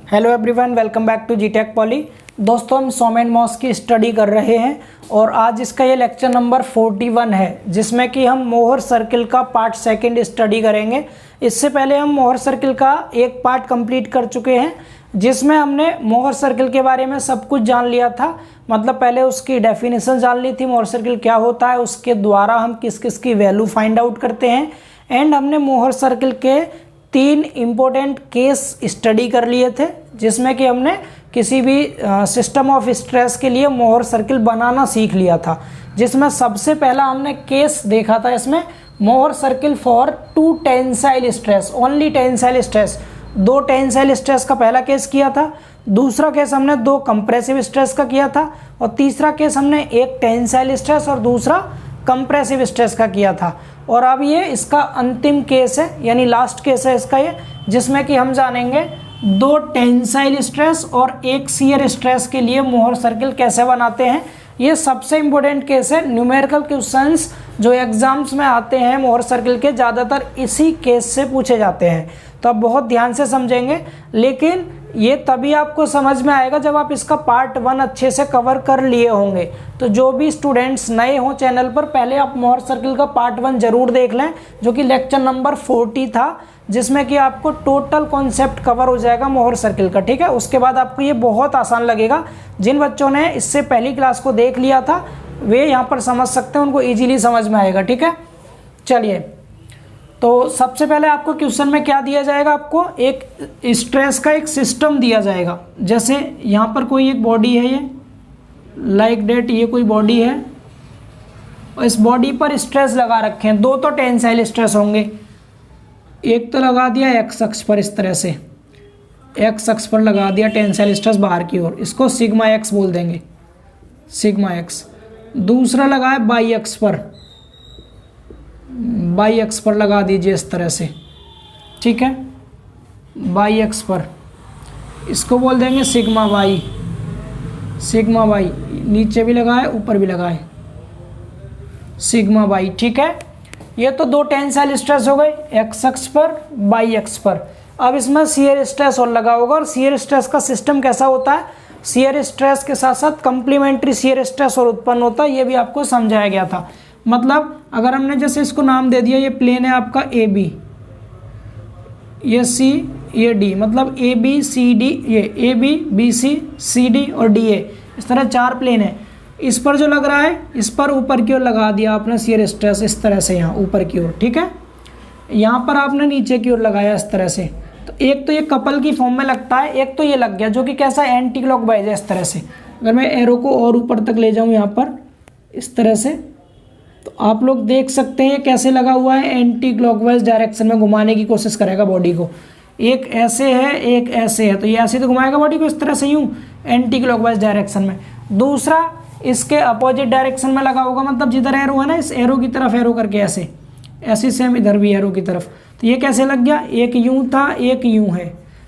Hello everyone, welcome back to G Tech Poly. दोस्तों, हम SOM and MOS की study कर रहे हैं और आज इसका ये लेक्चर नंबर 41 है, जिसमें कि हम मोहर सर्किल का पार्ट सेकंड स्टडी करेंगे। इससे पहले हम मोहर सर्किल का एक पार्ट कंप्लीट कर चुके हैं, जिसमें हमने मोहर सर्किल के बारे में सब कुछ जान लिया था। मतलब पहले उसकी डेफिनेशन जान ली थी, मोहर सर्किल क्या होता है, उसके द्वारा हम किस किस की वैल्यू फाइंड आउट करते हैं, एंड हमने मोहर सर्किल के 3 इम्पोर्टेंट केस स्टडी कर लिए थे, जिसमें कि हमने किसी भी सिस्टम ऑफ स्ट्रेस के लिए मोहर सर्किल बनाना सीख लिया था। जिसमें सबसे पहला हमने केस देखा था, इसमें मोहर circle for 2 tensile stress, only tensile stress. 2 tensile stress का पहला केस किया था, दूसरा केस हमने 2 कंप्रेसिव स्ट्रेस का किया था, और तीसरा केस हमने 1 टेंसाइल स्ट्रेस और दूसरा कंप्रेसिव स्ट्रेस का किया था। और अब ये इसका अंतिम केस है, यानी लास्ट केस है इसका ये, जिसमें कि हम जानेंगे 2 टेंसाइल स्ट्रेस और 1 शियर स्ट्रेस के लिए मोहर सर्किल कैसे बनाते हैं। ये सबसे इम्पोर्टेंट केस है। न्यूमेरिकल क्वेश्चंस जो एग्जाम्स में आते हैं मोहर सर्किल के, ज़्यादातर इसी केस से पूछे जाते हैं, तो आप बहुत ध्यान से समझेंगे। लेकिन ये तभी आपको समझ में आएगा जब आप इसका पार्ट 1 अच्छे से कवर कर लिए होंगे। तो जो भी स्टूडेंट्स नए हों चैनल पर, पहले आप मोहर सर्किल का पार्ट 1 जरूर देख लें, जो कि लेक्चर नंबर 40 था, जिसमें कि आपको टोटल कॉन्सेप्ट कवर हो जाएगा मोहर सर्किल का। ठीक है, उसके बाद आपको ये बहुत आसान लगेगा। जिन बच्चों ने इससे पहली क्लास को देख लिया था वे यहाँ पर समझ सकते हैं, उनको ईजिली समझ में आएगा। ठीक है, चलिए, तो सबसे पहले आपको क्वेश्चन में क्या दिया जाएगा, आपको एक स्ट्रेस का एक सिस्टम दिया जाएगा। जैसे यहाँ पर कोई एक बॉडी है, ये लाइक डेट, ये कोई बॉडी है और इस बॉडी पर स्ट्रेस लगा रखे हैं। 2 तो टेंसाइल स्ट्रेस होंगे, एक तो लगा दिया एक्स अक्ष पर, इस तरह से एक्स अक्ष पर लगा दिया टेंसाइल स्ट्रेस बाहर की ओर, इसको सिग्मा एक्स बोल देंगे, सिग्मा एक्स। दूसरा लगा है बाई अक्ष पर, बाई अक्ष पर लगा दीजिए इस तरह से। ठीक है, बाई अक्ष पर, इसको बोल देंगे सिग्मा वाई, सिग्मा वाई। नीचे भी लगा है, ऊपर भी लगा है, सिग्मा वाई। ठीक है, ये तो 2 टेंसाइल स्ट्रेस हो गए, एक्स अक्ष पर, बाई अक्ष पर। अब इसमें शियर स्ट्रेस और लगा होगा, और शियर स्ट्रेस का सिस्टम कैसा होता है, शियर स्ट्रेस के साथ साथ कंप्लीमेंट्री शियर स्ट्रेस और उत्पन्न होता है, ये भी आपको समझाया गया था। मतलब अगर हमने जैसे इसको नाम दे दिया, ये प्लेन है आपका ए बी, ये सी, ये डी, मतलब ए बी सी डी, ये A B B C C D और डी ए, इस तरह 4 प्लेन है। इस पर जो लग रहा है, इस पर ऊपर की ओर लगा दिया आपने शियर स्ट्रेस, इस तरह से यहाँ ऊपर की ओर। ठीक है, यहाँ पर आपने नीचे की ओर लगाया इस तरह से। तो एक तो ये कपल की फॉर्म में लगता है, एक तो ये लग गया, जो कि कैसा एंटी क्लॉकवाइज है इस तरह से। अगर मैं एरो को और ऊपर तक ले जाऊँ यहाँ पर इस तरह से, तो आप लोग देख सकते हैं कैसे लगा हुआ है, एंटी क्लॉकवाइज डायरेक्शन में घुमाने की कोशिश करेगा बॉडी को। एक ऐसे है, एक ऐसे है, तो ये ऐसे तो घुमाएगा बॉडी को इस तरह से, यूँ एंटी क्लॉकवाइज डायरेक्शन में। दूसरा इसके अपोजिट डायरेक्शन में लगा होगा, मतलब जिधर एरो है ना, इस एरो की तरफ एरो करके ऐसे ऐसे, सेम इधर भी एरो की तरफ। तो ये कैसे लग गया, एक यूँ था, एक यूँ है,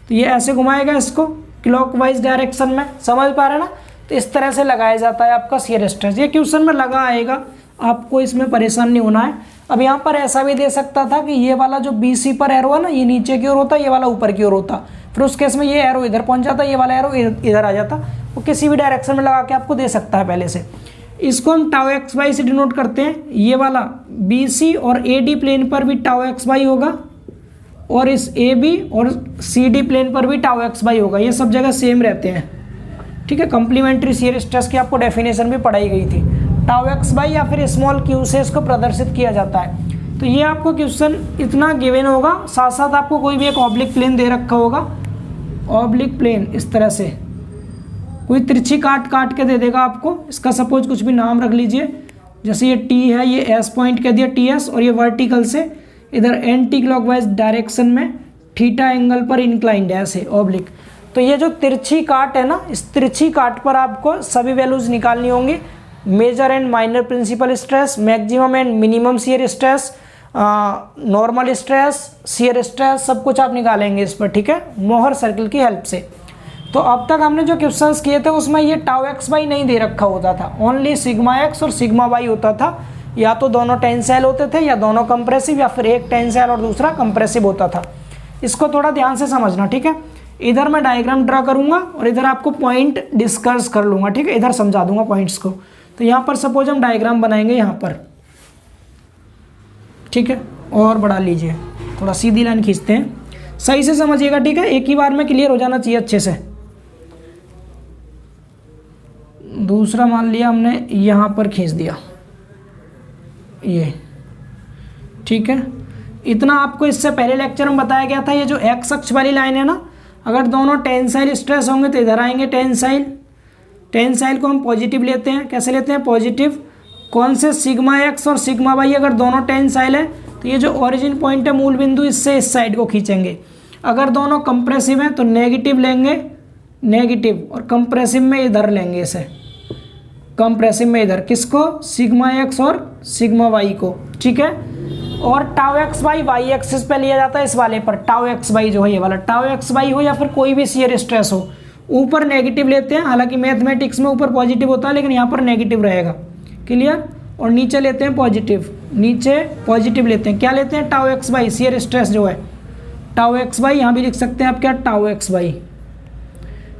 तो ये ऐसे घुमाएगा इसको क्लॉकवाइज डायरेक्शन में। समझ पा रहे ना, तो इस तरह से लगाया जाता है आपका शियर स्ट्रेस। ये क्वेश्चन में लगा आएगा, आपको इसमें परेशान नहीं होना है। अब यहाँ पर ऐसा भी दे सकता था कि ये वाला जो BC पर एरो है ना, ये नीचे की ओर होता, ये वाला ऊपर की ओर होता, फिर उस केस में ये एरो इधर पहुँच जाता, ये वाला एरो इधर आ जाता। वो किसी भी डायरेक्शन में लगा के आपको दे सकता है पहले से। इसको हम टाउ एक्स वाई से डिनोट करते हैं। ये वाला BC और AD प्लेन पर भी टाउ एक्स वाई होगा, और इस AB और CD प्लेन पर भी टाउ एक्स वाई होगा, ये सब जगह सेम रहते हैं। ठीक है, कंप्लीमेंट्री शियर स्ट्रेस की आपको डेफिनेशन भी पढ़ाई गई थी। टाउ एक्स बाई या फिर स्मॉल क्यू से इसको प्रदर्शित किया जाता है। तो ये आपको क्वेश्चन इतना गिवन होगा, साथ साथ आपको कोई भी एक ऑब्लिक प्लेन दे रखा होगा, ऑब्लिक प्लेन इस तरह से कोई तिरछी काट काट के दे देगा आपको। इसका सपोज कुछ भी नाम रख लीजिए, जैसे ये T है, ये S पॉइंट कह दिया TS, और ये वर्टिकल से इधर एंटी क्लॉकवाइज डायरेक्शन में थीटा एंगल पर इंक्लाइंड है, ऐसे ऑब्लिक। तो ये जो तिरछी काट है ना, इस तिरछी काट पर आपको सभी वैल्यूज निकालनी होंगी, major and minor principal stress, maximum and minimum shear stress, normal stress, shear stress, सब कुछ आप निकालेंगे इस पर। ठीक है, मोहर सर्किल की हेल्प से। तो अब तक हमने जो क्वेश्चंस किए थे उसमें ये टाउ एक्स वाई नहीं दे रखा होता था, ओनली सिग्मा एक्स और सिग्मा वाई होता था। या तो दोनों टेंसाइल होते थे, या दोनों कंप्रेसिव, या फिर एक टेंसाइल और दूसरा कंप्रेसिव होता था। इसको थोड़ा ध्यान से समझना। ठीक है, इधर मैं डायग्राम ड्रा करूंगा और इधर आपको पॉइंट डिस्कस कर लूंगा, ठीक है, इधर समझा दूंगा पॉइंट्स को। तो यहाँ पर सपोज हम डायग्राम बनाएंगे यहाँ पर, ठीक है, और बढ़ा लीजिए, थोड़ा सीधी लाइन खींचते हैं, सही से समझिएगा, ठीक है, एक ही बार में क्लियर हो जाना चाहिए अच्छे से। दूसरा मान लिया हमने यहाँ पर खींच दिया ये, ठीक है। इतना आपको इससे पहले लेक्चर में बताया गया था, ये जो एक्स अक्ष वाली लाइन है ना, अगर दोनों टेंसाइल स्ट्रेस होंगे तो इधर आएंगे टेंसाइल। टेंसाइल को हम पॉजिटिव लेते हैं, कैसे लेते हैं, पॉजिटिव। कौन से, सिग्मा एक्स और सिग्मा वाई, अगर दोनों टेंसाइल है तो ये जो ओरिजिन पॉइंट है मूल बिंदु, इससे इस साइड को खींचेंगे। अगर दोनों कंप्रेसिव हैं तो नेगेटिव लेंगे, नेगेटिव, और कंप्रेसिव में इधर लेंगे इसे, कंप्रेसिव में इधर किसको, सिग्मा एक्स और सिग्मा वाई को, ठीक है। और tau x by y axis पे लिया जाता है इस वाले पर, टाउ एक्स बाई जो है ये वाला, टाउ एक्स बाई हो या फिर कोई भी शियर स्ट्रेस हो, ऊपर नेगेटिव लेते हैं। हालांकि मैथमेटिक्स में ऊपर पॉजिटिव होता है लेकिन यहाँ पर नेगेटिव रहेगा, क्लियर। और नीचे लेते हैं पॉजिटिव, नीचे पॉजिटिव लेते हैं, क्या लेते हैं, tau x by, shear stress जो है टाउ एक्स बाई, यहाँ भी लिख सकते हैं आप क्या, टाउ एक्स बाई,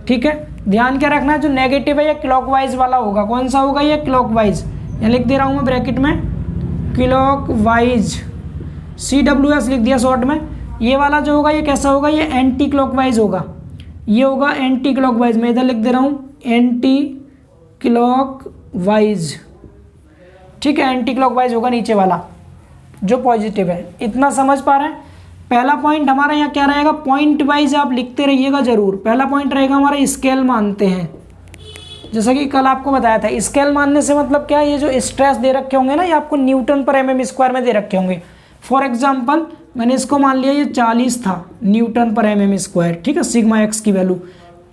ठीक है। ध्यान क्या रखना है, जो नेगेटिव है ये क्लॉकवाइज वाला होगा, कौन सा होगा, ये क्लॉकवाइज, यहाँ लिख दे रहा हूँ मैं ब्रैकेट में, क्लॉकवाइज, CWS लिख दिया शॉर्ट में। ये वाला जो होगा ये कैसा होगा, ये एंटी क्लॉकवाइज होगा, ये होगा एंटी क्लॉकवाइज, मैं इधर लिख दे रहा हूँ एंटी क्लॉकवाइज, ठीक है, एंटी क्लॉकवाइज होगा नीचे वाला जो पॉजिटिव है। इतना समझ पा रहे हैं। पहला पॉइंट हमारा यहाँ क्या रहेगा, पॉइंट वाइज आप लिखते रहिएगा जरूर। पहला पॉइंट रहेगा हमारा स्केल मानते हैं, जैसा कि कल आपको बताया था। स्केल मानने से मतलब क्या, ये जो स्ट्रेस दे रखे होंगे ना, ये आपको न्यूटन पर mm स्क्वायर में दे रखे होंगे। फॉर एग्जाम्पल मैंने इसको मान लिया ये 40 था न्यूटन पर mm स्क्वायर, ठीक है, सिग्मा एक्स की वैल्यू।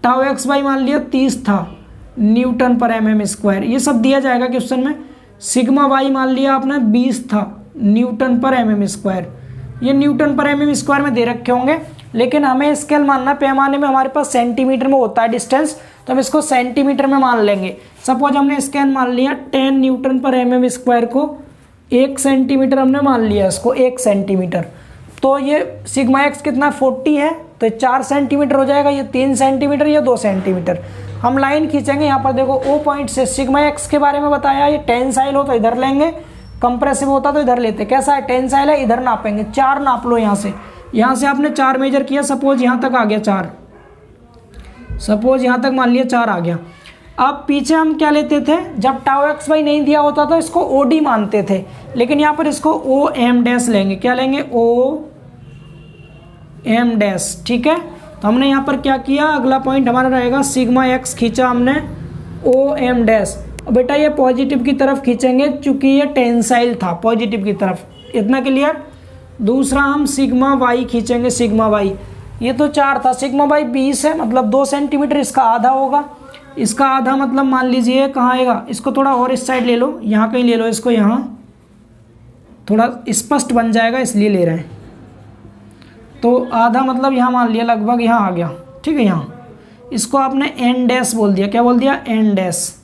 टाउ एक्स बाई मान लिया 30 था न्यूटन पर mm स्क्वायर, ये सब दिया जाएगा क्वेश्चन में। सिग्मा वाई मान लिया आपने 20 था न्यूटन पर mm स्क्वायर, ये न्यूटन पर mm स्क्वायर में दे रखे होंगे। लेकिन हमें स्केल मानना, पैमाने में हमारे पास सेंटीमीटर में होता है डिस्टेंस, तो हम इसको सेंटीमीटर में मान लेंगे। सपोज हमने स्केल मान लिया 10 न्यूटन पर mm स्क्वायर को 1 सेंटीमीटर हमने मान लिया, इसको 1 सेंटीमीटर, तो ये सिग्मा एक्स कितना 40 है, तो 4 सेंटीमीटर हो जाएगा, ये 3 सेंटीमीटर, ये 2 सेंटीमीटर। हम लाइन खींचेंगे यहाँ पर, देखो ओ पॉइंट से सिग्मा एक्स के बारे में बताया, ये टेंसाइल हो तो इधर लेंगे, कंप्रेसिव होता तो इधर लेते। कैसा है, टेंसाइल है, इधर नापेंगे, 4 नाप लो यहाँ से आपने 4 मेजर किया, सपोज यहाँ तक आ गया 4, सपोज यहाँ तक मान लिया 4 आ गया। अब पीछे हम क्या लेते थे, जब टाउ एक्स वाई नहीं दिया होता तो इसको OD मानते थे, लेकिन यहाँ पर इसको OM डैश लेंगे, क्या लेंगे, OM डैश, ठीक है। तो हमने यहाँ पर क्या किया, अगला पॉइंट हमारा रहेगा सिग्मा एक्स खींचा हमने OM डैश। बेटा ये पॉजिटिव की तरफ खींचेंगे चूंकि ये टेंसाइल था, पॉजिटिव की तरफ, इतना क्लियर। दूसरा हम सिग्मा वाई खींचेंगे, सिग्मा वाई, ये तो 4 था, सिग्मा वाई 20 है, मतलब 2 सेंटीमीटर, इसका आधा होगा, इसका आधा मतलब मान लीजिए कहाँ आएगा, इसको थोड़ा और इस साइड ले लो, यहाँ कहीं ले लो इसको, यहाँ थोड़ा स्पष्ट बन जाएगा इसलिए ले रहे हैं। तो आधा मतलब यहाँ मान लिया लगभग यहाँ आ गया, ठीक है। यहाँ इसको आपने एन डैश बोल दिया, क्या बोल दिया, एन डैश,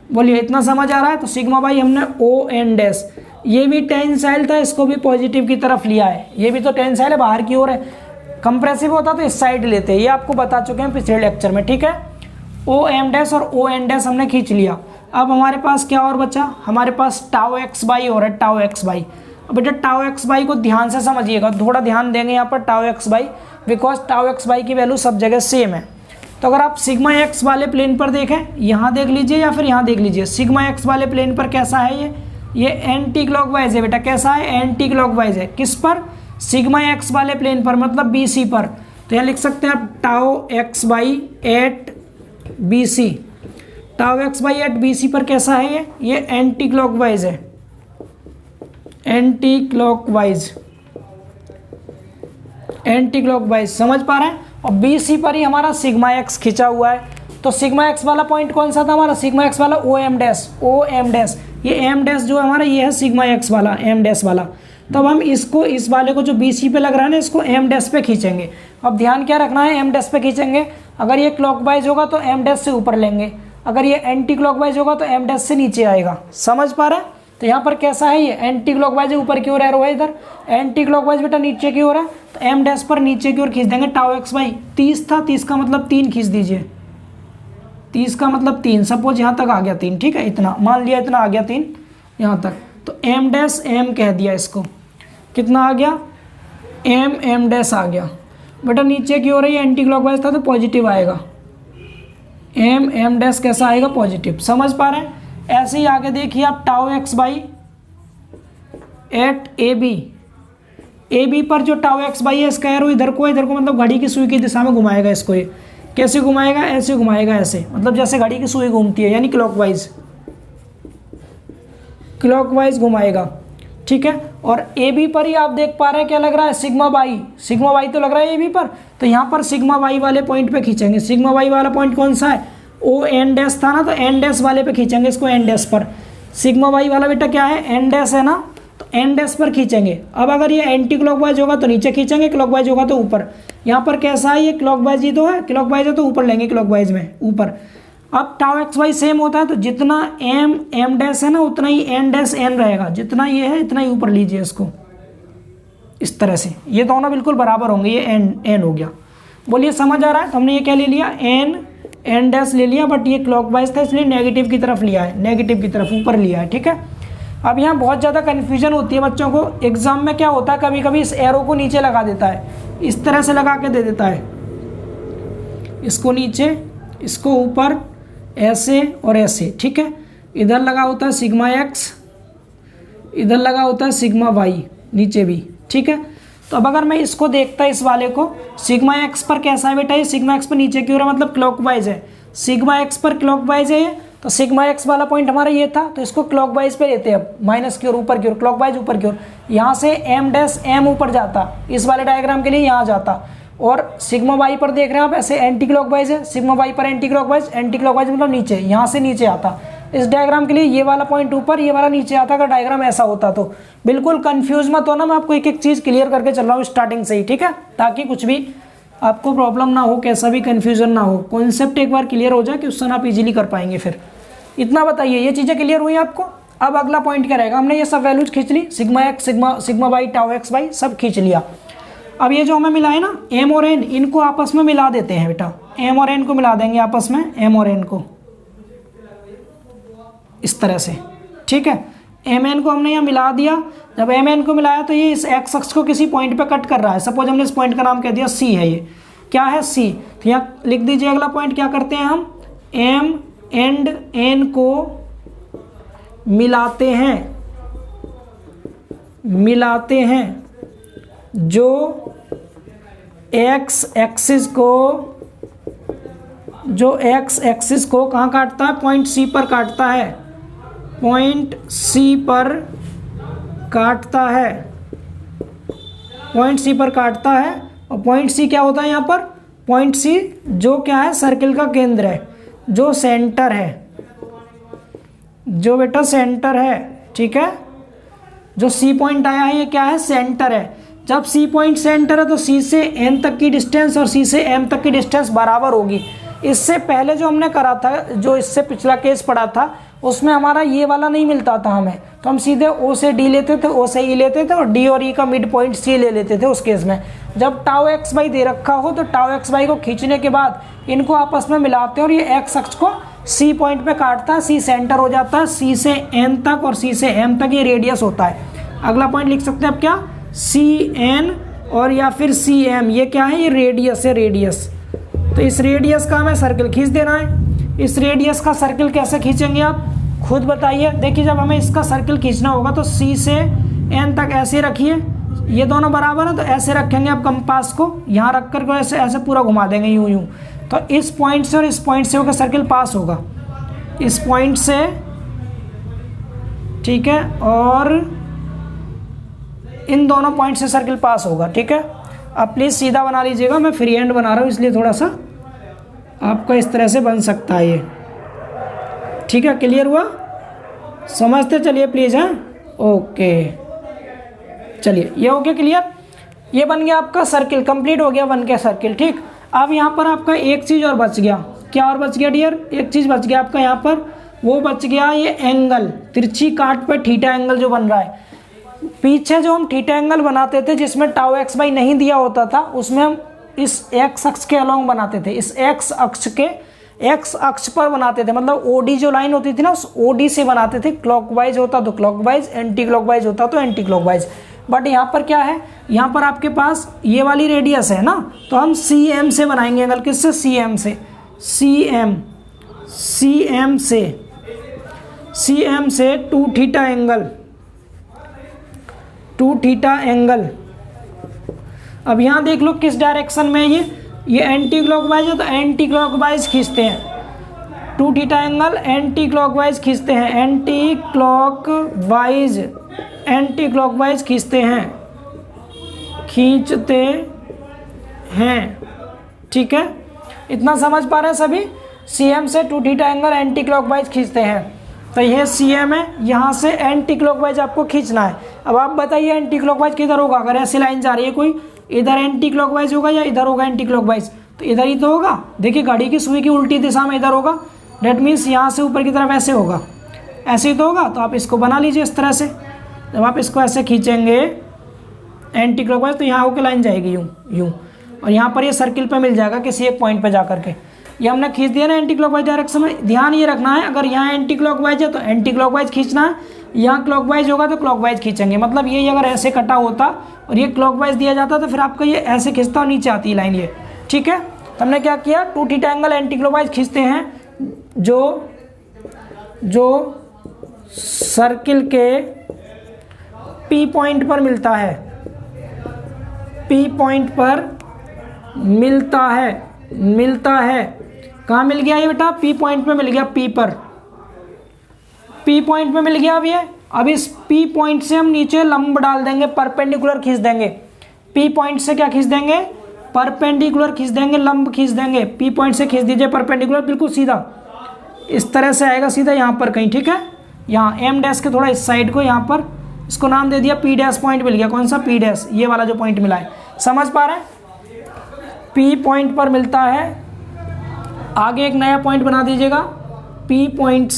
बोलिए इतना समझ आ रहा है। तो सिग्मा बाई हमने ON डैश, ये भी टेंसाइल था, इसको भी पॉजिटिव की तरफ लिया है, ये भी तो टेंसाइल है, बाहर की ओर है। कंप्रेसिव होता तो इस साइड लेते हैं, ये आपको बता चुके हैं पिछले लेक्चर में, ठीक है। OM डैश और ON डैश हमने खींच लिया। अब हमारे पास क्या और बचा, हमारे पास टाउ एक्स बाई और है, टाउ एक्स बाई। अब बेटा टाउ एक्स बाई को ध्यान से समझिएगा, थोड़ा ध्यान देंगे यहाँ पर tau x by, because tau x by की वैल्यू सब जगह सेम है। तो अगर आप सिग्मा एक्स वाले प्लेन पर देखें, यहाँ देख लीजिए या फिर यहाँ देख लीजिए, सिग्मा एक्स वाले प्लेन पर कैसा है, ये एंटी क्लॉकवाइज है बेटा, कैसा है, एंटी क्लॉकवाइज है। किस पर, सिग्मा एक्स वाले प्लेन पर, मतलब BC पर। तो यहाँ लिख सकते हैं आप tau x by eight BC, tau x by eight BC पर कैसा है, ये एंटी क्लॉकवाइज है, एंटी क्लॉकवाइज, एंटी क्लॉकवाइज, समझ पा रहे हैं। और BC पर ही हमारा सिग्मा एक्स खिंचा हुआ है। तो सिग्मा एक्स वाला पॉइंट कौन सा था हमारा, सिग्मा एक्स वाला OM डैश, OM डैश, ये M डैश जो हमारा ये है सिग्मा एक्स वाला, M डैश वाला। तो अब हम इसको, इस वाले को जो BC पे लग रहा है ना, इसको M डैश पे खींचेंगे। अब ध्यान क्या रखना है, M डैश पे खींचेंगे। अगर ये क्लॉकवाइज होगा तो M डैश से ऊपर लेंगे, अगर ये एंटी क्लॉकवाइज होगा तो M डैश से नीचे आएगा, समझ पा रहे हैं। तो यहाँ पर कैसा है, ये एंटी क्लॉकवाइज है, ऊपर की ओर एरो है, इधर एंटी क्लॉकवाइज बेटा नीचे की ओर है, तो एम डैश पर नीचे की ओर खींच देंगे टाउ एक्स बाई 30 था, 30 का मतलब 3 खींच दीजिए, 30 का मतलब 3, सपोज यहाँ तक आ गया 3, ठीक है, इतना मान लिया, इतना आ गया 3 यहाँ तक, तो एम डैश एम कह दिया इसको, कितना आ गया, एम डैश आ गया बेटा, नीचे की ओर है, ये एंटी क्लॉकवाइज था तो पॉजिटिव आएगा, एम डैश कैसा आएगा, पॉजिटिव, समझ पा रहे हैं। ऐसे ही आगे देखिए आप tau x by at A B पर जो टाउ एक्स बाई है इसका एरो इधर को मतलब घड़ी की सुई की दिशा में घुमाएगा इसको, ये कैसे घुमाएगा, ऐसे घुमाएगा, ऐसे मतलब जैसे घड़ी की सुई घूमती है, यानी क्लॉकवाइज घुमाएगा, ठीक है। और ए बी पर ही आप देख पा रहे हैं क्या लग रहा है, सिग्मा बाई तो लग रहा है ए बी पर, तो यहाँ पर सिग्मा वाई वाले पॉइंट पे खींचेंगे, सिग्मा वाई वाला पॉइंट कौन सा है, ओ एन डैश था ना, तो एन डैश वाले पे खींचेंगे इसको, एन डैश पर, सिग्मा वाई वाला बेटा क्या है, एन डैश है ना, तो एन डैश पर खींचेंगे। अब अगर ये एंटी क्लॉकवाइज होगा तो नीचे खींचेंगे, क्लॉकवाइज होगा तो ऊपर। यहाँ पर कैसा है, ये क्लॉकवाइज ही तो है, क्लॉकवाइज है तो ऊपर लेंगे, क्लॉकवाइज में ऊपर। अब टाउ एक्स वाई सेम होता है, तो जितना एम डैश है ना उतना ही एन डैश एन रहेगा, जितना ये है इतना ही ऊपर लीजिए इसको, इस तरह से ये दोनों बिल्कुल बराबर होंगे, ये एन हो गया। बोलिए समझ आ रहा है, तो हमने ये क्या ले लिया, एन डैश ले लिया, बट ये क्लॉकवाइज था इसलिए नेगेटिव की तरफ लिया है, नेगेटिव की तरफ ऊपर लिया है, ठीक है। अब यहाँ बहुत ज़्यादा कन्फ्यूजन होती है बच्चों को, एग्जाम में क्या होता है, कभी कभी इस एरो को नीचे लगा देता है, इस तरह से लगा के दे देता है, इसको नीचे, इसको ऊपर, ऐसे और ऐसे, ठीक है। इधर लगा होता है सिग्मा एक्स, इधर लगा होता है सिग्मा वाई, नीचे भी, ठीक है। तो अब अगर मैं इसको देखता इस वाले को, सिग्मा एक्स पर कैसा है बेटा, ये सिग्मा एक्स पर नीचे की ओर है, मतलब क्लॉकवाइज है, सिग्मा एक्स पर क्लॉकवाइज है ये, तो सिग्मा एक्स वाला पॉइंट हमारा ये था, तो इसको क्लॉकवाइज पे लेते हैं, अब माइनस की ओर, ऊपर की ओर, क्लॉकवाइज ऊपर की ओर, यहाँ से एम डैश एम ऊपर जाता, इस वाले डायग्राम के लिए यहाँ जाता, और सिग्मा वाई पर देख रहे हैं आप ऐसे एंटी क्लॉकवाइज है, सिग्मा वाई पर एंटी क्लॉकवाइज मतलब नीचे, यहाँ से नीचे आता, इस डायग्राम के लिए ये वाला पॉइंट ऊपर, ये वाला नीचे आता, अगर डायग्राम ऐसा होता तो। बिल्कुल कंफ्यूज मत होना, मैं आपको एक एक चीज़ क्लियर करके चल रहा हूँ स्टार्टिंग से ही, ठीक है, ताकि कुछ भी आपको प्रॉब्लम ना हो, कैसा भी कन्फ्यूजन ना हो, कॉन्सेप्ट एक बार क्लियर हो जाए कि उससे आप इजीली कर पाएंगे। फिर इतना बताइए, ये चीज़ें क्लियर हुई आपको। अब अगला पॉइंट क्या रहेगा, हमने ये सब वैल्यूज खींच ली, sigma x, sigma y, tau x y सब खींच लिया। अब ये जो हमें मिला है ना एम और एन, इनको आपस में मिला देते हैं बेटा, एम और एन को मिला देंगे आपस में, एम और एन को इस तरह से, ठीक है। एम एन को हमने यहाँ मिला दिया, जब एम एन को मिलाया तो ये इस एक्स अक्ष को किसी पॉइंट पे कट कर रहा है, सपोज हमने इस पॉइंट का नाम कह दिया सी है, ये क्या है सी, तो यहाँ लिख दीजिए अगला पॉइंट क्या करते हैं हम, एम एंड एन को मिलाते हैं, जो एक्स एक्सिस को कहाँ काटता है, पॉइंट सी पर काटता है, पॉइंट सी पर काटता है। और पॉइंट सी क्या होता है यहाँ पर, पॉइंट सी जो क्या है, सर्किल का केंद्र है, जो सेंटर है, जो बेटा सेंटर है, ठीक है। जो सी पॉइंट आया है ये क्या है, सेंटर है। जब सी पॉइंट सेंटर है तो सी से एन तक की डिस्टेंस और सी से एम तक की डिस्टेंस बराबर होगी। इससे पहले जो हमने करा था, जो इससे पिछला केस पढ़ा था, उसमें हमारा ये वाला नहीं मिलता था हमें, तो हम सीधे ओ से डी लेते थे, ओ से ई लेते थे और डी और ई का मिड पॉइंट सी ले लेते थे उस केस में। जब टाउ एक्स वाई दे रखा हो तो टाउ एक्स वाई को खींचने के बाद इनको आपस में मिलाते हैं और ये एक्स अक्ष को सी पॉइंट पे काटता है, सी सेंटर हो जाता है, सी से एन तक और सी से एम तक ये रेडियस होता है। अगला पॉइंट लिख सकते हैं आप क्या, सी एन और या फिर सी एम, ये क्या है, ये रेडियस है, रेडियस। तो इस रेडियस का हमें सर्कल खींच देना है। इस रेडियस का सर्कल कैसे खींचेंगे आप खुद बताइए। देखिए जब हमें इसका सर्कल खींचना होगा तो सी से एन तक ऐसे रखिए, ये दोनों बराबर है तो ऐसे रखेंगे आप कंपास को, यहाँ रख कर ऐसे ऐसे पूरा घुमा देंगे यूं यूं, तो इस पॉइंट से और इस पॉइंट से होकर सर्कल पास होगा, इस पॉइंट से, ठीक है, और इन दोनों पॉइंट से सर्कल पास होगा, ठीक है। अब प्लीज़ सीधा बना लीजिएगा, मैं फ्री हैंड बना रहा हूँ इसलिए थोड़ा सा आपका इस तरह से बन सकता है ये, ठीक है। क्लियर हुआ, समझते चलिए प्लीज़, हैं, ओके। चलिए ये हो गया क्लियर, ये बन गया आपका सर्किल, कंप्लीट हो गया बन के सर्किल, ठीक। अब यहाँ पर आपका एक चीज़ और बच गया, क्या और बच गया डियर, एक चीज़ बच गया आपका यहाँ पर, वो बच गया ये एंगल, तिरछी काट पे थीटा एंगल जो बन रहा है। पीछे जो हम थीटा एंगल बनाते थे जिसमें टाउ एक्स बाई नहीं दिया होता था, उसमें हम इस एक्स अक्ष के अलॉन्ग बनाते थे, इस एक्स अक्ष पर बनाते थे। मतलब ओडी जो लाइन होती थी ना, उस ओडी से बनाते थे। क्लॉकवाइज होता तो क्लॉकवाइज, एंटी क्लॉकवाइज होता तो एंटी क्लॉकवाइज। बट यहाँ पर क्या है, यहाँ पर आपके पास ये वाली रेडियस है ना, तो हम सी एम से बनाएंगे एंगल। किससे? सी एम से। सी एम से टू थीटा एंगल। अब यहाँ देख लो किस डायरेक्शन में है ये एंटी क्लॉकवाइज है, तो एंटी क्लॉकवाइज खींचते हैं। Two theta angle anti clockwise खींचते हैं, एंटी क्लॉकवाइज खींचते हैं। ठीक है, इतना समझ पा रहे हैं सभी? सीएम से two theta angle anti clockwise खींचते हैं, तो ये सीएम है, यहाँ से एंटी क्लॉकवाइज आपको खींचना है। अब आप बताइए एंटी क्लॉकवाइज किधर होगा? अगर ऐसी लाइन जा रही है कोई, इधर एंटी क्लॉकवाइज होगा या इधर होगा एंटी क्लॉकवाइज? तो इधर ही तो होगा। देखिए घड़ी की सुई की उल्टी दिशा में इधर होगा, डेट मीन्स यहाँ से ऊपर की तरफ ऐसे होगा, ऐसे ही तो होगा। तो आप इसको बना लीजिए इस तरह से। जब आप इसको ऐसे खींचेंगे एंटी क्लॉकवाइज, तो यहाँ होकर लाइन जाएगी यूँ, और यहाँ पर ये सर्किल पे मिल जाएगा किसी एक पॉइंट पे जा करके। ये हमने खींच दिया ना एंटी क्लॉकवाइज डायरेक्शन में। ध्यान ये रखना है, अगर यहाँ एंटी क्लॉकवाइज है तो एंटी क्लॉकवाइज खींचना है, यहाँ क्लॉकवाइज होगा तो क्लॉकवाइज खींचेंगे। मतलब ये अगर ऐसे कटा होता और ये क्लॉकवाइज दिया जाता तो फिर आपका ये ऐसे खींचता और नीचे आती लाइन ये। ठीक है, तो हमने क्या किया, two theta angle anti clockwise खींचते हैं, जो सर्किल के पी पॉइंट पर मिलता है, पी पॉइंट पर मिलता है। कहाँ मिल गया ये बेटा? पी पॉइंट पे मिल गया, पी पर, पी पॉइंट पे मिल गया। अब इस पी पॉइंट से हम नीचे लंब डाल देंगे, परपेंडिकुलर खींच देंगे। पी पॉइंट से क्या खींच देंगे? परपेंडिकुलर खींच देंगे, लंब खींच देंगे। पी पॉइंट से खींच दीजिए परपेंडिकुलर, बिल्कुल सीधा इस तरह से आएगा, सीधा यहाँ पर कहीं। ठीक है, यहाँ एम डैश के थोड़ा इस साइड को, यहाँ पर इसको नाम दे दिया पी डैश पॉइंट मिल गया। कौन सा? पी डैश, ये वाला जो पॉइंट मिला है। समझ पा रहे हैं? पी पॉइंट पर मिलता है। आगे एक नया पॉइंट बना दीजिएगा। पी पॉइंट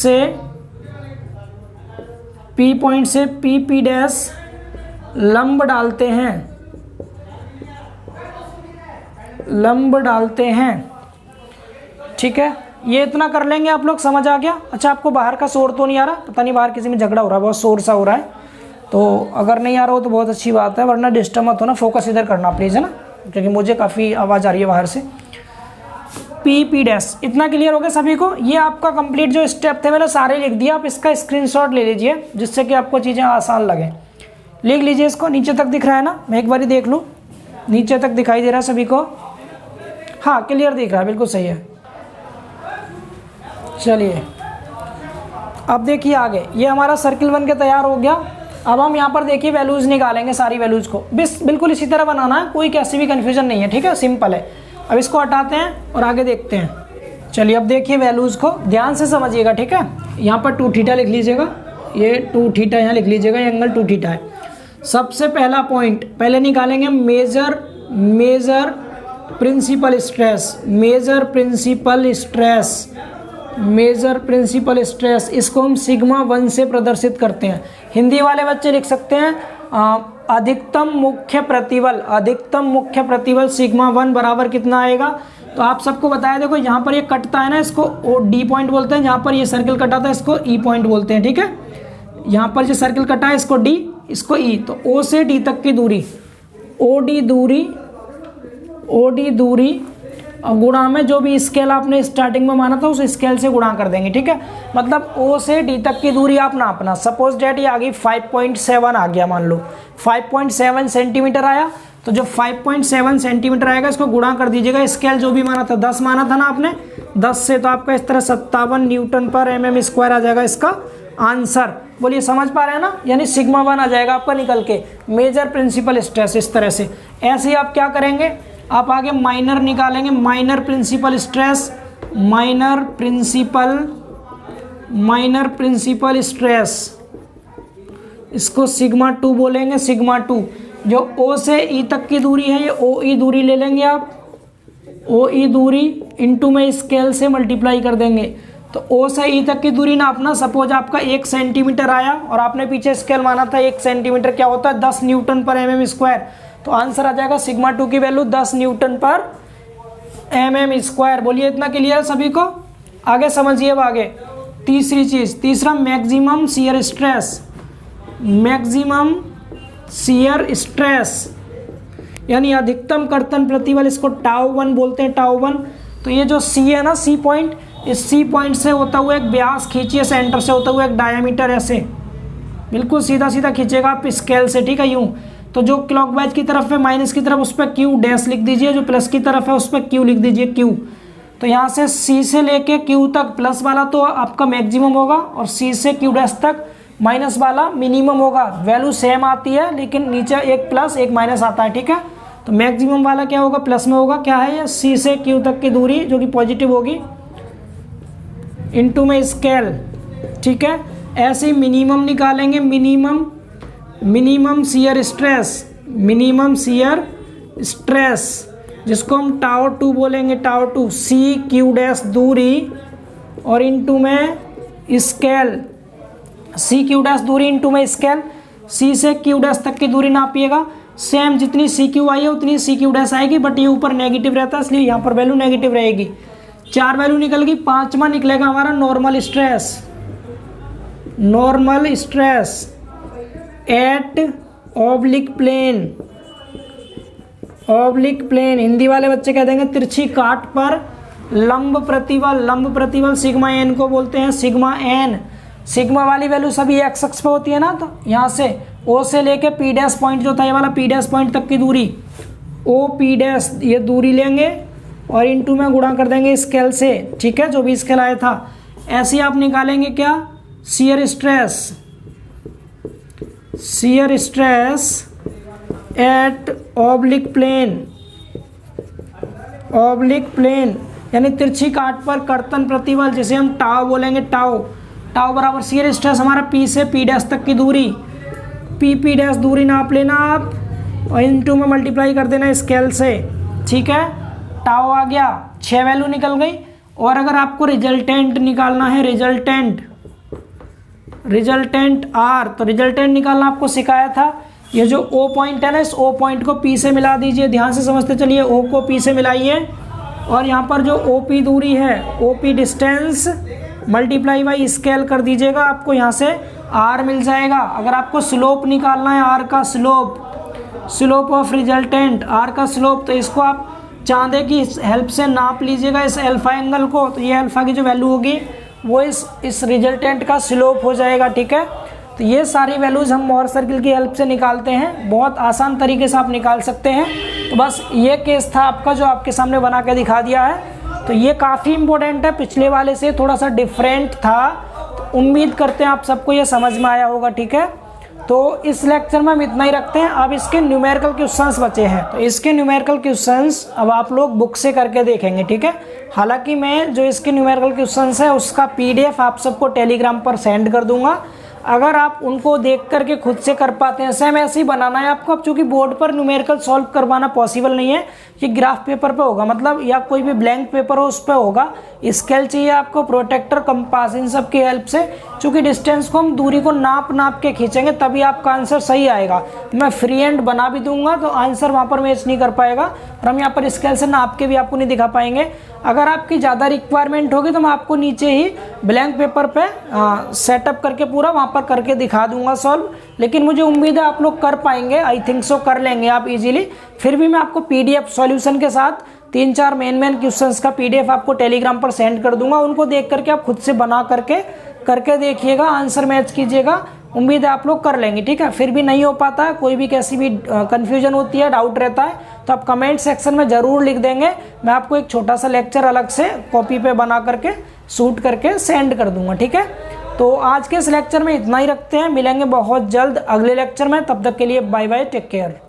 से पी डैश लंब डालते हैं। ठीक है, ये इतना कर लेंगे आप लोग। समझ आ गया? अच्छा, आपको बाहर का शोर तो नहीं आ रहा? पता नहीं बाहर किसी में झगड़ा हो रहा है, बहुत शोर सा हो रहा है। तो अगर नहीं आ रहा हो तो बहुत अच्छी बात है, वरना डिस्टर्ब मत होना, फोकस इधर करना प्लीज़, है ना, क्योंकि मुझे काफ़ी आवाज़ आ रही है बाहर से। पी डैश, इतना क्लियर हो गया सभी को? ये आपका कंप्लीट जो स्टेप थे मैंने सारे लिख दिया। आप इसका स्क्रीनशॉट ले लीजिए जिससे कि आपको चीज़ें आसान लगे। लिख लीजिए इसको। नीचे तक दिख रहा है ना? मैं एक बार देख लूँ, नीचे तक दिखाई दे रहा है सभी को? हाँ, क्लियर दिख रहा है, बिल्कुल सही है। चलिए अब देखिए आगे, ये हमारा सर्किल बन के तैयार हो गया। अब हम यहाँ पर देखिए वैल्यूज़ निकालेंगे, सारी वैल्यूज़ को बिल्कुल इसी तरह बनाना है, कोई कैसी भी कन्फ्यूजन नहीं है। ठीक है, सिंपल है। अब इसको हटाते हैं और आगे देखते हैं। चलिए अब देखिए वैल्यूज़ को ध्यान से समझिएगा। ठीक है, यहाँ पर टू थीटा लिख लीजिएगा, ये टू थीटा यहाँ लिख लीजिएगा, ये एंगल टू थीटा है। सबसे पहला पॉइंट पहले निकालेंगे मेजर प्रिंसिपल स्ट्रेस। इसको हम सिग्मा 1 से प्रदर्शित करते हैं। हिंदी वाले बच्चे लिख सकते हैं अधिकतम मुख्य प्रतिबल सिग्मा 1 बराबर कितना आएगा? तो आप सबको बताया, देखो यहाँ पर ये कटता है ना, इसको ओ डी पॉइंट बोलते हैं। जहाँ पर ये सर्किल कटा था इसको ई पॉइंट बोलते हैं। ठीक है, यहाँ पर जो सर्किल कटा है इसको डी, इसको ई। तो ओ से डी तक की दूरी, ओ डी दूरी और गुणा में जो भी स्केल आपने स्टार्टिंग में माना था उस स्केल से गुणा कर देंगे। ठीक है, मतलब ओ से डी तक की दूरी आप नापना। सपोज डेट ये आ गई 5.7 आ गया, मान लो 5.7 सेंटीमीटर आया, तो जो 5.7 सेंटीमीटर आएगा इसको गुणा कर दीजिएगा। स्केल जो भी माना था 10 माना था ना आपने, 10 से, तो आपका इस तरह 57 न्यूटन पर mm स्क्वायर आ जाएगा इसका आंसर। बोलिए समझ पा रहे हैं ना? यानी सिग्मा 1 आ जाएगा आपका निकल के, मेजर प्रिंसिपल स्ट्रेस। इस तरह से ऐसे ही आप क्या करेंगे, आप आगे माइनर निकालेंगे, माइनर प्रिंसिपल स्ट्रेस, इसको सिग्मा 2 बोलेंगे। सिग्मा 2 जो ओ से ई तक की दूरी है, ये ओ ई दूरी ले लेंगे आप, ओ ई दूरी इंटू में स्केल से मल्टीप्लाई कर देंगे, तो ओ से ई तक की दूरी नापना। सपोज आपका 1 सेंटीमीटर आया और आपने पीछे स्केल माना था 1 सेंटीमीटर क्या होता है 10 न्यूटन पर mm स्क्वायर। तो आंसर आ जाएगा सिग्मा 2 की वैल्यू 10 न्यूटन पर mm स्क्वायर। बोलिए इतना क्लियर है सभी को? आगे समझिए। अब आगे तीसरी चीज़, तीसरा maximum shear stress. Maximum shear stress यानी अधिकतम कर्तन प्रतिबल, इसको टाउ 1 बोलते हैं, टाउ 1। तो ये जो सी है ना, सी पॉइंट, इस सी पॉइंट से होता हुआ एक व्यास खींचिए, सेंटर से होता हुआ एक डायमीटर, ऐसे बिल्कुल सीधा सीधा खींचेगा आप स्केल से, ठीक है, यूँ। तो जो क्लॉकवाइज की तरफ है माइनस की तरफ उस पर क्यू डैश लिख दीजिए, जो प्लस की तरफ है उस पर क्यू लिख दीजिए, क्यू। तो यहाँ से सी से लेके क्यू तक प्लस वाला तो आपका मैक्सिमम होगा और सी से क्यू डैश तक माइनस वाला मिनिमम होगा। वैल्यू सेम आती है लेकिन नीचे एक प्लस एक माइनस आता है, ठीक है। तो मैक्सिमम वाला क्या होगा, प्लस में होगा। क्या है ये, सी से क्यू तक की दूरी जो कि पॉजिटिव होगी, इनटू में स्केल, ठीक है। ऐसे ही मिनिमम निकालेंगे, minimum shear stress, minimum shear stress जिसको हम टाउ 2 बोलेंगे, टाउ 2, सी क्यू डैश दूरी और इनटू में स्केल, सी क्यू डैश दूरी इनटू में स्केल। सी से क्यू डैश तक की दूरी नापिएगा, सेम जितनी सी क्यू आई है उतनी सी क्यू डैश आएगी, बट ये ऊपर नेगेटिव रहता है इसलिए यहाँ पर वैल्यू नेगेटिव रहेगी। 4 वैल्यू निकल गई, 5वां निकलेगा हमारा normal stress. Normal stress at oblique plane, oblique plane Hindi वाले बच्चे कह देंगे तिरछी काट पर लंब प्रतिबल, लंब प्रतिबल सिग्मा एन को बोलते हैं, सिग्मा एन। सिग्मा वाली वैल्यू सभी एक्स अक्ष पे होती है ना, तो यहाँ से ओ से लेके पी डैश पॉइंट जो था ये वाला पी डैश पॉइंट तक की दूरी, ओ पी डैश ये दूरी लेंगे और इनटू में गुणा कर देंगे स्केल से, ठीक है, जो भी स्केल आया था। ऐसे ही आप निकालेंगे क्या, shear stress, shear stress at oblique plane, oblique plane यानी तिरछी काट पर कर्तन प्रतिबल जिसे हम टाउ बोलेंगे, टाउ। टाउ बराबर शियर स्ट्रेस हमारा पी से पी डैश तक की दूरी, पी डैश दूरी नाप लेना आप और इनटू में मल्टीप्लाई कर देना स्केल से, ठीक है। टाउ आ गया, 6 वैल्यू निकल गई। और अगर आपको रिजल्टेंट निकालना है, रिजल्टेंट आर, तो रिजल्टेंट निकालना आपको सिखाया था। ये जो ओ पॉइंट है ना, इस ओ पॉइंट को पी से मिला दीजिए, ध्यान से समझते चलिए। ओ को पी से मिलाइए और यहाँ पर जो ओ पी दूरी है, O P distance multiply by scale कर दीजिएगा, आपको यहाँ से आर मिल जाएगा। अगर आपको स्लोप निकालना है, आर का slope, slope of resultant, R का स्लोप, तो इसको आप चांदे की हेल्प से नाप लीजिएगा इस अल्फा एंगल को। तो ये अल्फा की जो वैल्यू होगी वो इस रिजल्टेंट का स्लोप हो जाएगा, ठीक है। तो ये सारी वैल्यूज़ हम मोहर सर्किल की हेल्प से निकालते हैं, बहुत आसान तरीके से आप निकाल सकते हैं। तो बस ये केस था आपका जो आपके सामने बना के दिखा दिया है। तो ये काफ़ी इंपॉर्टेंट है, पिछले वाले से थोड़ा सा डिफरेंट था। तो उम्मीद करते हैं आप सबको ये समझ में आया होगा, ठीक है। तो इस लेक्चर में हम इतना ही रखते हैं। अब इसके न्यूमेरिकल क्वेश्चंस बचे हैं, तो इसके न्यूमेरिकल क्वेश्चंस अब आप लोग बुक से करके देखेंगे, ठीक है। हालांकि मैं जो इसके न्यूमेरिकल क्वेश्चंस है उसका PDF आप सबको टेलीग्राम पर सेंड कर दूंगा। अगर आप उनको देख करके खुद से कर पाते हैं, सेम ऐसे ही बनाना है आपको। अब चूँकि बोर्ड पर न्यूमेरिकल सॉल्व करवाना पॉसिबल नहीं है, ये ग्राफ पेपर पे होगा, मतलब या कोई भी ब्लैंक पेपर हो उस पर होगा। स्केल चाहिए आपको, प्रोटेक्टर, कंपास, इन सब की हेल्प से, चूँकि डिस्टेंस को हम दूरी को नाप के खींचेंगे तभी आपका आंसर सही आएगा। मैं फ्री हैंड बना भी दूंगा तो आंसर वहाँ पर मैच नहीं कर पाएगा और हम यहाँ पर स्केल से नाप के भी आपको नहीं दिखा पाएंगे। अगर आपकी ज़्यादा रिक्वायरमेंट होगी तो मैं आपको नीचे ही ब्लैंक पेपर पे सेटअप करके पूरा वहाँ पर करके दिखा दूंगा सॉल्व। लेकिन मुझे उम्मीद है आप लोग कर पाएंगे, आई थिंक सो कर लेंगे आप इजीली। फिर भी मैं आपको PDF सॉल्यूशन के साथ 3-4 मेन क्वेश्चंस का PDF आपको टेलीग्राम पर सेंड कर दूंगा। उनको देख करके आप खुद से बना करके देखिएगा, आंसर मैच कीजिएगा। उम्मीद है आप लोग कर लेंगे, ठीक है। फिर भी नहीं हो पाता है, कोई भी कैसी भी कन्फ्यूजन होती है, डाउट रहता है, तो आप कमेंट सेक्शन में ज़रूर लिख देंगे। मैं आपको एक छोटा सा लेक्चर अलग से कॉपी पे बना करके शूट करके सेंड कर दूंगा, ठीक है। तो आज के इस लेक्चर में इतना ही रखते हैं, मिलेंगे बहुत जल्द अगले लेक्चर में। तब तक के लिए बाय बाय, टेक केयर।